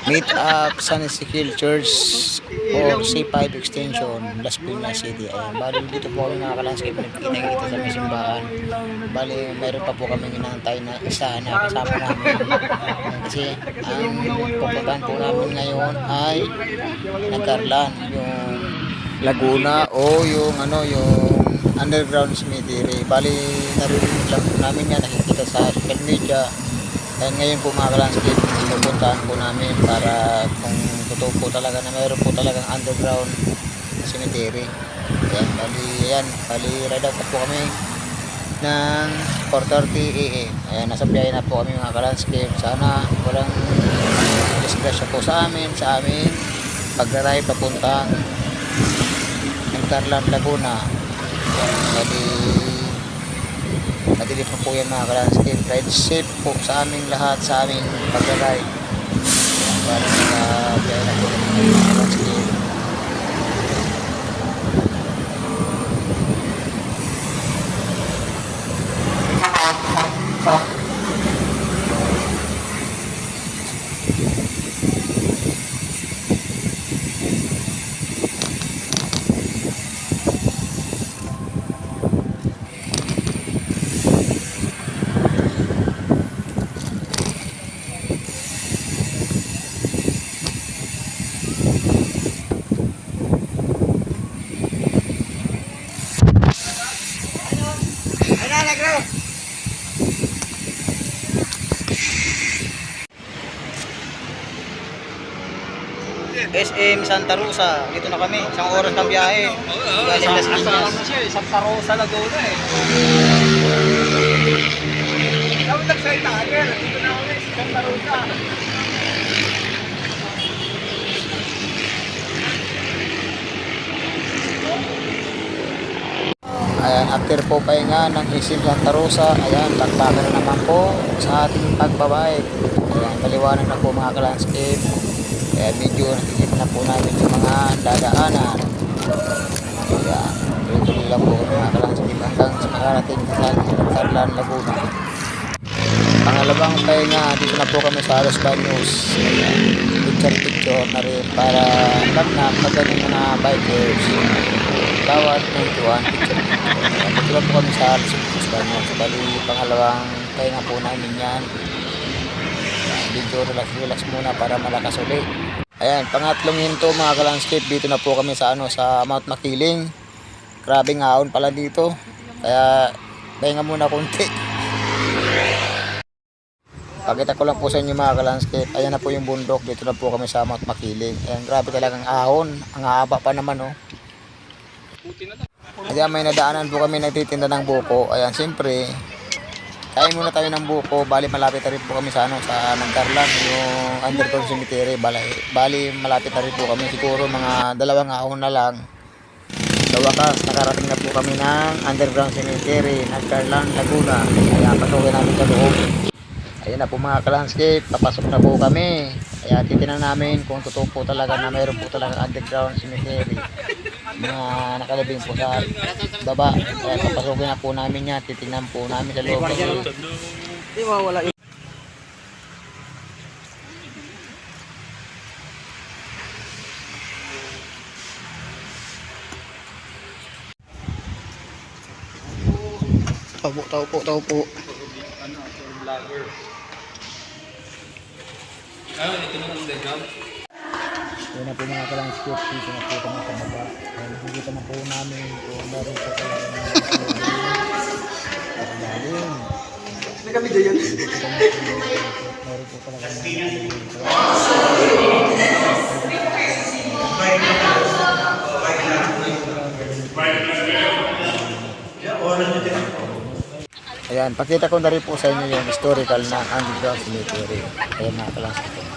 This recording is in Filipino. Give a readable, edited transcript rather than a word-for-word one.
Meet up San Ezekiel Church o C5 Extension, Las Piñas City. Ayan, bali dito po kami nakakalandscape nagkita-kita sa may simbahan. Bali mayroon pa po kami inantay na isa na kasama namin. Ayan, kasi ang pupuntahan po namin ngayon ay Nagkarlan, yung Laguna o yung yung underground cemetery. Bali narinig lang po namin yan, nakikita sa social media. And ngayon po mga kalandscape, pupuntahan po namin para kung totoo po talaga na mayroon po talagang underground cemetery. Bali ride out po kami ng 4:30 AM. Ayan, nasa biyahe na po kami mga kalandscape. Sana walang disgrasya po sa amin pag-ride papuntang Nagkarlan, Laguna. Bali madilim pa po yan mga kalandscape. Ride safe po sa aming lahat, sa aming pag-ride. Para biyahe na po ng mga kalandscape. SM Santa Rosa, dito na kami, isang oras ng biyahe. Galing Las Piñas. Santa Rosa, Laguna eh. Dapat nagsalita agad, dito na kami, Santa Rosa. Ayan, after po pahinga ng SM Santa Rosa, ayan, bakbakan na naman po sa ating pagbabike. Ayan, maliwanag na po mga kalandscape. Kaya medyo nakikita na po namin yung mga dadaanan. Ayan, tuloy-tuloy lang po mga kalandscape hanggang sa makarating sa Nagkarlan, Laguna. Pangalawang pahinga, dito na po kami sa Los Baños. Ayan, picture na rin para alam na magaling mga bikers. Bawat puntuan, picture. Dito na po kami sa Los Baños. Bali, pangalawang pahinga po namin yan. Dito relax muna para malakas ulit. Ayan, pangatlong hinto mga kalandscape, dito na po kami sa sa Mount Makiling. Grabing ahon pala dito. Kaya pahinga muna konti. Pakita ko lang po sa inyo mga kalandscape. Ayan na po yung bundok, dito na po kami sa Mount Makiling. Ayan, grabe talagang ahon. Ang haba pa naman Ayan, may nadaanan po kami nagtitinda ng buko. Ayan, siyempre kain muna tayo ng buko. Bali malapit na rin po kami sa sa Nagkarlan, yung underground cemetery. Bali malapit na rin po kami, siguro mga 2 ahon na lang. Sa wakas nakarating na po kami ng underground cemetery, Nagkarlan, Laguna. Kaya patuloy namin sa loob. Ayan na po mga kalandscape, papasok na po kami. Kaya titingnan namin kung totoo po talaga na mayroon po talaga underground cemetery na nakalabing po sa baba. Kaya papasukin na po namin yan, titingnan po namin sa loob. Di mawala yun. Tao po. Ito na ang degal. Yan na po mga kalandscape, dito na po kami sa baba. Nakikita na po namin kung meron po talaga ng lalim. Nagka-video yun. Meron po talaga ng Ayan, pakita ko na rin po sa inyo yung historical na underground cemetery. Ayan mga kalandscape.